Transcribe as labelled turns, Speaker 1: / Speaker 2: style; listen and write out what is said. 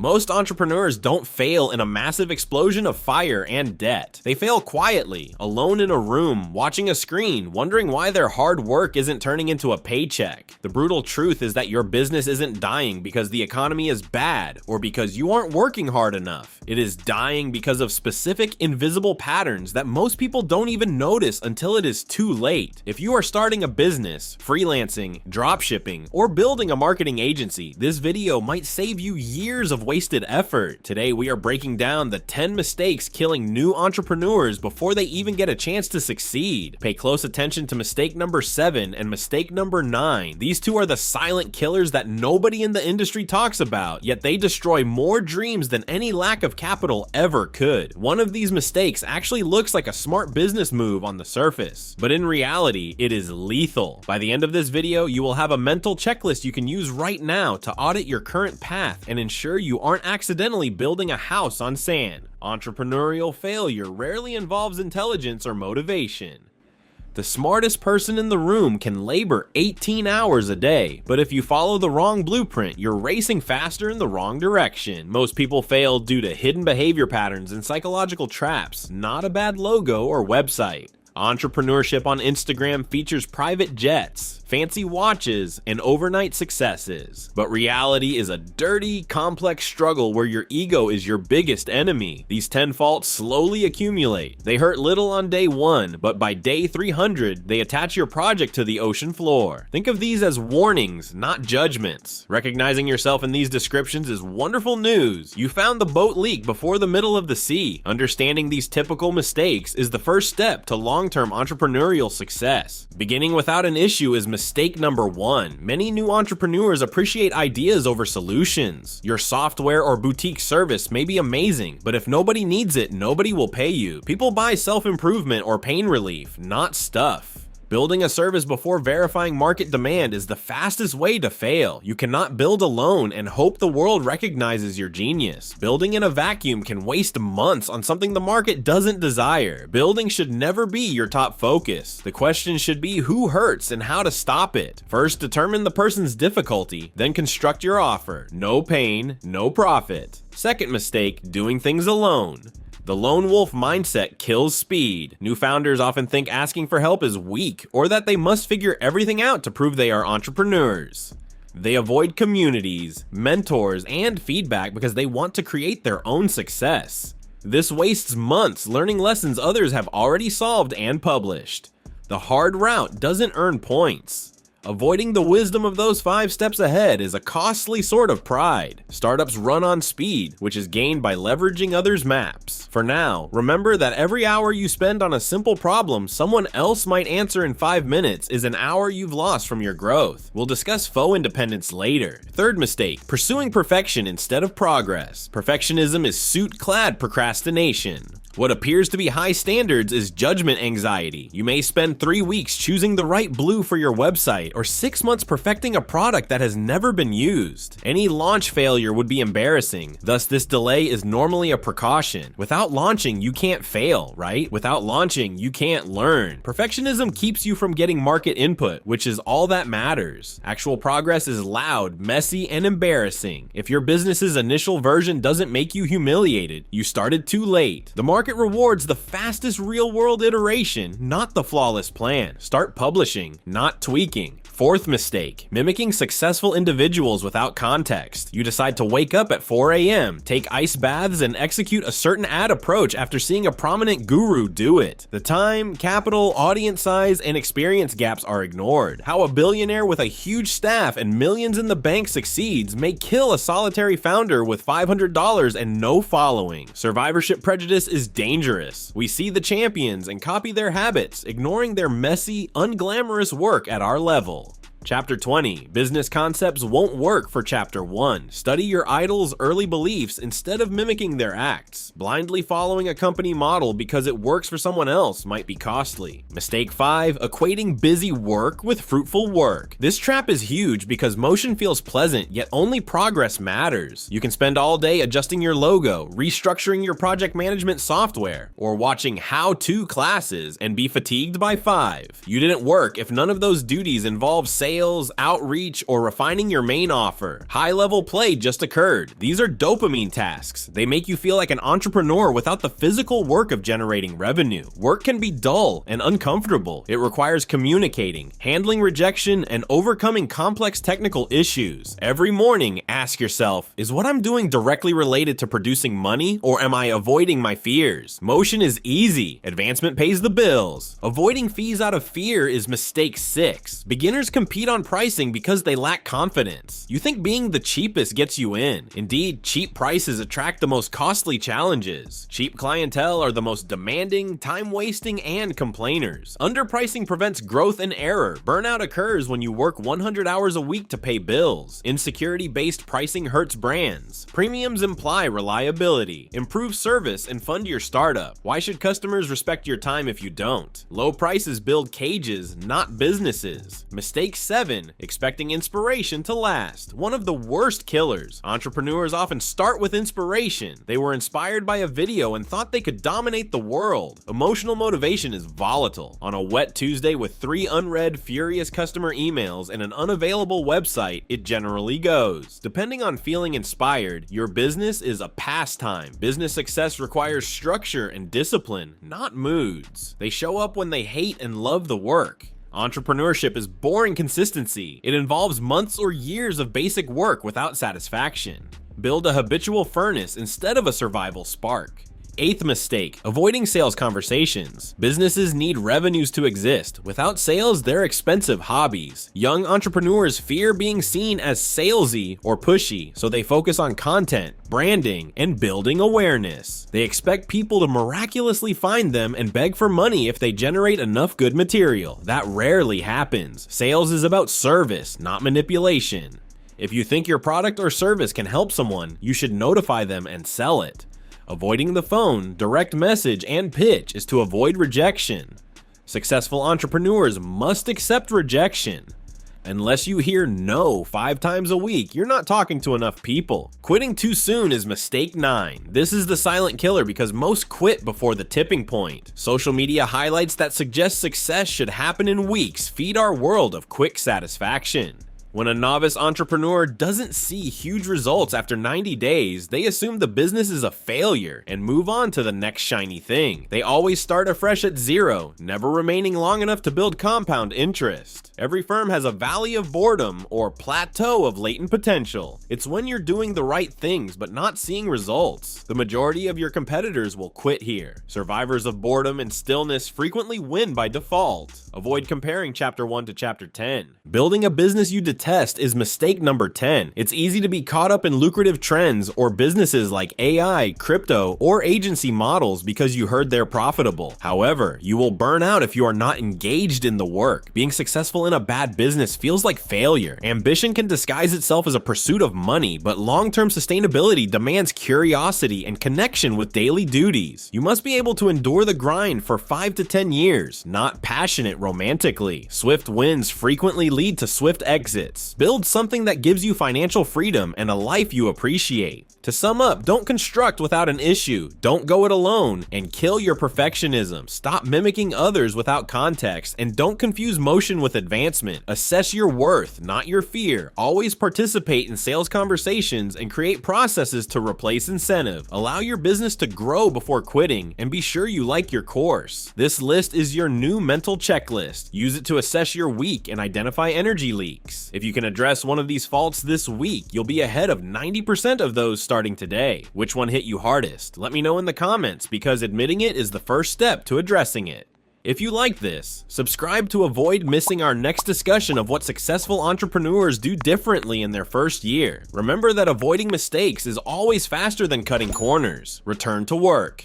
Speaker 1: Most entrepreneurs don't fail in a massive explosion of fire and debt. They fail quietly, alone in a room, watching a screen, wondering why their hard work isn't turning into a paycheck. The brutal truth is that your business isn't dying because the economy is bad or because you aren't working hard enough. It is dying because of specific invisible patterns that most people don't even notice until it is too late. If you are starting a business, freelancing, dropshipping, or building a marketing agency, this video might save you years of wasted effort. Today, we are breaking down the 10 mistakes killing new entrepreneurs before they even get a chance to succeed. Pay close attention to mistake number 7 and mistake number 9. These two are the silent killers that nobody in the industry talks about, yet they destroy more dreams than any lack of capital ever could. One of these mistakes actually looks like a smart business move on the surface, but in reality, it is lethal. By the end of this video, you will have a mental checklist you can use right now to audit your current path and ensure you aren't accidentally building a house on sand. Entrepreneurial failure rarely involves intelligence or motivation. The smartest person in the room can labor 18 hours a day, but if you follow the wrong blueprint, you're racing faster in the wrong direction. Most people fail due to hidden behavior patterns and psychological traps, not a bad logo or website. Entrepreneurship on Instagram features private jets, fancy watches, and overnight successes. But reality is a dirty, complex struggle where your ego is your biggest enemy. These 10 faults slowly accumulate. They hurt little on day 1, but by day 300, they attach your project to the ocean floor. Think of these as warnings, not judgments. Recognizing yourself in these descriptions is wonderful news. You found the boat leak before the middle of the sea. Understanding these typical mistakes is the first step to long-term entrepreneurial success. Beginning without an issue is mistake number 1. Many new entrepreneurs appreciate ideas over solutions. Your software or boutique service may be amazing, but if nobody needs it, nobody will pay you. People buy self-improvement or pain relief, not stuff. Building a service before verifying market demand is the fastest way to fail. You cannot build alone and hope the world recognizes your genius. Building in a vacuum can waste months on something the market doesn't desire. Building should never be your top focus. The question should be who hurts and how to stop it. First, determine the person's difficulty, then construct your offer. No pain, no profit. Second mistake, doing things alone. The lone wolf mindset kills speed. New founders often think asking for help is weak or that they must figure everything out to prove they are entrepreneurs. They avoid communities, mentors, and feedback because they want to create their own success. This wastes months learning lessons others have already solved and published. The hard route doesn't earn points. Avoiding the wisdom of those 5 steps ahead is a costly sort of pride. Startups run on speed, which is gained by leveraging others' maps. For now, remember that every hour you spend on a simple problem someone else might answer in 5 minutes is an hour you've lost from your growth. We'll discuss faux independence later. Third mistake, pursuing perfection instead of progress. Perfectionism is suit-clad procrastination. What appears to be high standards is judgment anxiety. You may spend 3 weeks choosing the right blue for your website or 6 months perfecting a product that has never been used. Any launch failure would be embarrassing, thus this delay is normally a precaution. Without launching, you can't fail, right? Without launching, you can't learn. Perfectionism keeps you from getting market input, which is all that matters. Actual progress is loud, messy, and embarrassing. If your business's initial version doesn't make you humiliated, you started too late. The market rewards the fastest real-world iteration, not the flawless plan. Start publishing, not tweaking. Fourth mistake, mimicking successful individuals without context. You decide to wake up at 4 a.m., take ice baths, and execute a certain ad approach after seeing a prominent guru do it. The time, capital, audience size, and experience gaps are ignored. How a billionaire with a huge staff and millions in the bank succeeds may kill a solitary founder with $500 and no following. Survivorship prejudice is dangerous. We see the champions and copy their habits, ignoring their messy, unglamorous work at our level. Chapter 20, Business Concepts Won't Work for Chapter 1. Study your idol's early beliefs instead of mimicking their acts. Blindly following a company model because it works for someone else might be costly. Mistake 5, equating busy work with fruitful work. This trap is huge because motion feels pleasant, yet only progress matters. You can spend all day adjusting your logo, restructuring your project management software, or watching how-to classes and be fatigued by 5. You didn't work if none of those duties involve sales sales, outreach, or refining your main offer. High-level play just occurred. These are dopamine tasks. They make you feel like an entrepreneur without the physical work of generating revenue. Work can be dull and uncomfortable. It requires communicating, handling rejection, and overcoming complex technical issues. Every morning, ask yourself, is what I'm doing directly related to producing money, or am I avoiding my fears? Motion is easy. Advancement pays the bills. Avoiding fees out of fear is mistake 6. Beginners compete on pricing because they lack confidence. You think being the cheapest gets you in. Indeed, cheap prices attract the most costly challenges. Cheap clientele are the most demanding, time-wasting, and complainers. Underpricing prevents growth and error. Burnout occurs when you work 100 hours a week to pay bills. Insecurity-based pricing hurts brands. Premiums imply reliability. Improve service and fund your startup. Why should customers respect your time if you don't? Low prices build cages, not businesses. Mistake 7, expecting inspiration to last. One of the worst killers. Entrepreneurs often start with inspiration. They were inspired by a video and thought they could dominate the world. Emotional motivation is volatile. On a wet Tuesday with 3 unread, furious customer emails and an unavailable website, it generally goes. Depending on feeling inspired, your business is a pastime. Business success requires structure and discipline, not moods. They show up when they hate and love the work. Entrepreneurship is boring consistency. It involves months or years of basic work without satisfaction. Build a habitual furnace instead of a survival spark. 8th mistake, avoiding sales conversations. Businesses need revenues to exist. Without sales, they're expensive hobbies. Young entrepreneurs fear being seen as salesy or pushy, so they focus on content, branding, and building awareness. They expect people to miraculously find them and beg for money if they generate enough good material. That rarely happens. Sales is about service, not manipulation. If you think your product or service can help someone, you should notify them and sell it. Avoiding the phone, direct message, and pitch is to avoid rejection. Successful entrepreneurs must accept rejection. Unless you hear no 5 times a week, you're not talking to enough people. Quitting too soon is mistake 9. This is the silent killer because most quit before the tipping point. Social media highlights that suggest success should happen in weeks feed our world of quick satisfaction. When a novice entrepreneur doesn't see huge results after 90 days, they assume the business is a failure and move on to the next shiny thing. They always start afresh at 0, never remaining long enough to build compound interest. Every firm has a valley of boredom or plateau of latent potential. It's when you're doing the right things but not seeing results. The majority of your competitors will quit here. Survivors of boredom and stillness frequently win by default. Avoid comparing Chapter 1 to Chapter 10. Building a business you detest is mistake number 10. It's easy to be caught up in lucrative trends or businesses like AI, crypto, or agency models because you heard they're profitable. However, you will burn out if you are not engaged in the work. Being successful in a bad business feels like failure. Ambition can disguise itself as a pursuit of money, but long-term sustainability demands curiosity and connection with daily duties. You must be able to endure the grind for 5 to 10 years, not passionate romantically. Swift wins frequently lead to swift exits. Build something that gives you financial freedom and a life you appreciate. To sum up, don't construct without an issue, don't go it alone, and kill your perfectionism. Stop mimicking others without context, and don't confuse motion with advancement. Assess your worth, not your fear. Always participate in sales conversations and create processes to replace incentive. Allow your business to grow before quitting, and be sure you like your course. This list is your new mental checklist. Use it to assess your week and identify energy leaks. If you can address one of these faults this week, you'll be ahead of 90% of those starting today. Which one hit you hardest? Let me know in the comments, because admitting it is the first step to addressing it. If you like this, subscribe to avoid missing our next discussion of what successful entrepreneurs do differently in their first year. Remember that avoiding mistakes is always faster than cutting corners. Return to work.